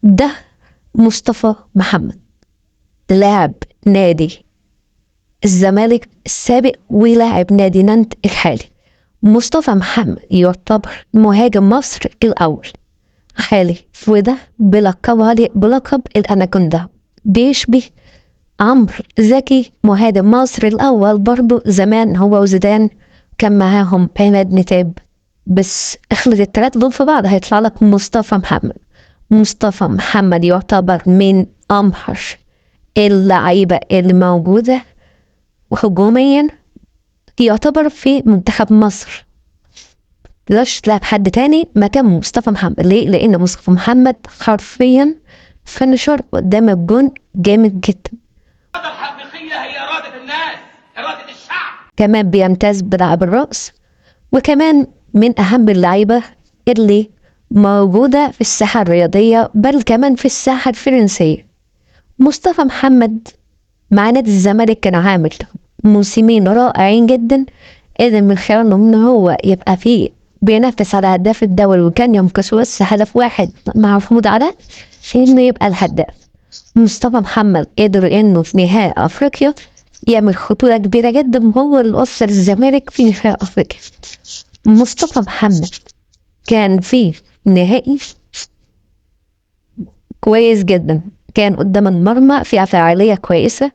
ده مصطفى محمد، لاعب نادي الزمالك السابق ولاعب نادي نانت الحالي. مصطفى محمد يعتبر مهاجم مصر الأول حالي، وده بلقب الأناكوندا، بيشبه عمرو زكي مهاجم مصر الأول برضو زمان، هو وزيدان كان معاهم عماد متعب، بس اخلط التلاتة دول في بعض هيطلع لك مصطفى محمد. مصطفى محمد يعتبر من أمهر اللعيبة اللي موجودة هجوميا، يعتبر في منتخب مصر متقدرش تلعب حد تاني مكان مصطفى محمد. ليه؟ لأن مصطفى محمد حرفيا فينشر قدام الجون جامد جدا. الإرادة الحقيقية هي إرادة الناس، إرادة الشعب. كمان بيمتاز بلعب الرأس، وكمان من أهم اللعيبة اللي موجودة في الساحة الرياضية، بل كمان في الساحة الفرنسية. مصطفى محمد مع نادي الزمالك كان عامل موسمين رائعين جدا، قدر من خلالهم إن هو يبقى فيه بينافس على هداف الدوري، وكان ينقص بس هدف واحد مع محمود علاء في إنه يبقى الهداف. مصطفى محمد قدر إنه في نهائي أفريقيا يعمل خطورة كبيرة جدا، وهو اللي وصل الزمالك في نهائي أفريقيا. مصطفى محمد كان في نهائي كويس جدا، كان قدام المرمى في فعالية كويسة،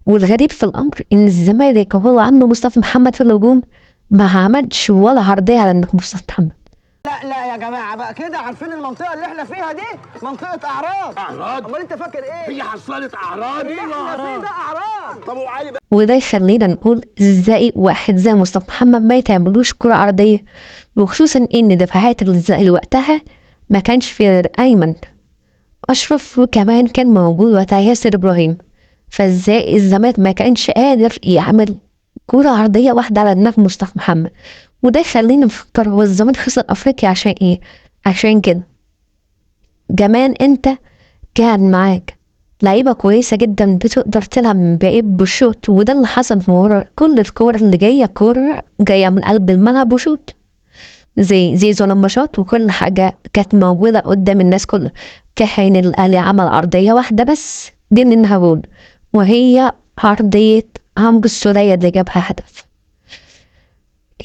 والغريب في الأمر إن الزمالك وهو عنده مصطفى محمد في الهجوم ما عملش ولا عرضية على إنه مصطفى محمد. لا يا جماعه بقى كده، عارفين المنطقه اللي احنا فيها دي منطقه اعراض. امال انت فاكر ايه؟ هي حصلت أعراض. اللي احنا فيه ده اعراض. طب وعلي بقى. وده يخلينا نقول ازاي واحد زي مصطفى محمد ما يتعملوش كرة عرضية، وخصوصا ان دفاعات اللي وقتها ما كانش في غير ايمن اشرف، وكمان كان موجود وقتها ياسر ابراهيم. فازاي الزمالك ما كانش قادر يعمل كرة عرضية واحدة على دماغ مصطفى محمد؟ وده يخلينا نفكر هو الزمالك خسر افريقيا عشان ايه؟ عشان كده كمان انت كان معاك لعيبة كويسة جدا بتقدر تلعب من بعيد بشوت، وده اللي حصل في ورا كل الكور اللي جاية، كورة جاية من قلب الملعب وشوت، زي لما شاط، وكل حاجة كانت موجودة قدام الناس كلها. كحين الأهلي عمل عرضية واحدة بس دي منها جول، وهي عرضية عمرو السولية اللي جابها هدف.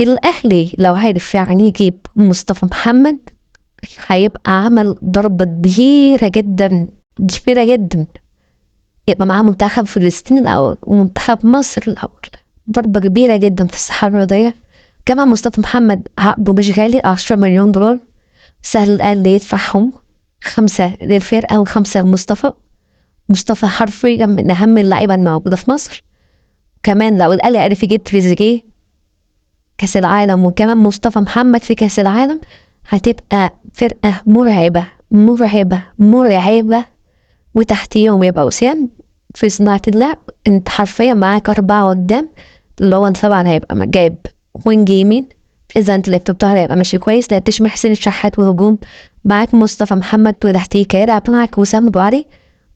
الأهلي لو عارف يعني يجيب مصطفى محمد هيبقى عمل ضربة كبيرة جدا كبيرة جدا، يبقى معاه منتخب فلسطين الأول ومنتخب مصر الأول، ضربة كبيرة جدا في الساحة الرياضية. كمان مصطفى محمد عقده مش غالي، 10 مليون دولار، سهل الآن يدفعهم 5 للفرقة و5 لمصطفى. مصطفى حرفيا من أهم اللعيبة الموجودة في مصر. كمان لو الأهلي عرف يجيب تريزيجيه كأس العالم، وكمان مصطفى محمد في كأس العالم، هتبقى فرقة مرعبة مرعبة مرعبة. وتحتيهم يبقى وسام في صناعة اللعب، انت حرفيا معاك 4 قدام، اللي هو انت طبعا هيبقى جايب وينج يمين، اذا انت اللعبت بتاعها هيبقى ماشي كويس، لا تشمح حسين الشحات وهجوم، معاك مصطفى محمد وتحتيه كيرا، معاك وسام ابو علي،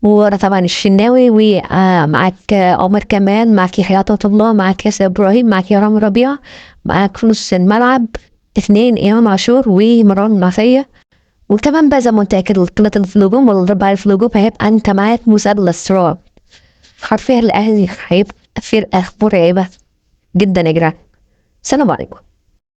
وورا طبعا الشناوي، ومعاك عمر كمان، معاك يحيى عطية الله، معاك ياسر ابراهيم، معاك رامي ربيعة، معاك في نص الملعب 2 امام عاشور ومروان معصية. وكمان بقى زي ما قلت لك الثلاثة في الهجوم والربع في الهجوم، هيبقى انت معاك مثلث رعب. حرفيا الاهلي هيبقى فرقة مرعبة جدا يا جدعان. السلام عليكم.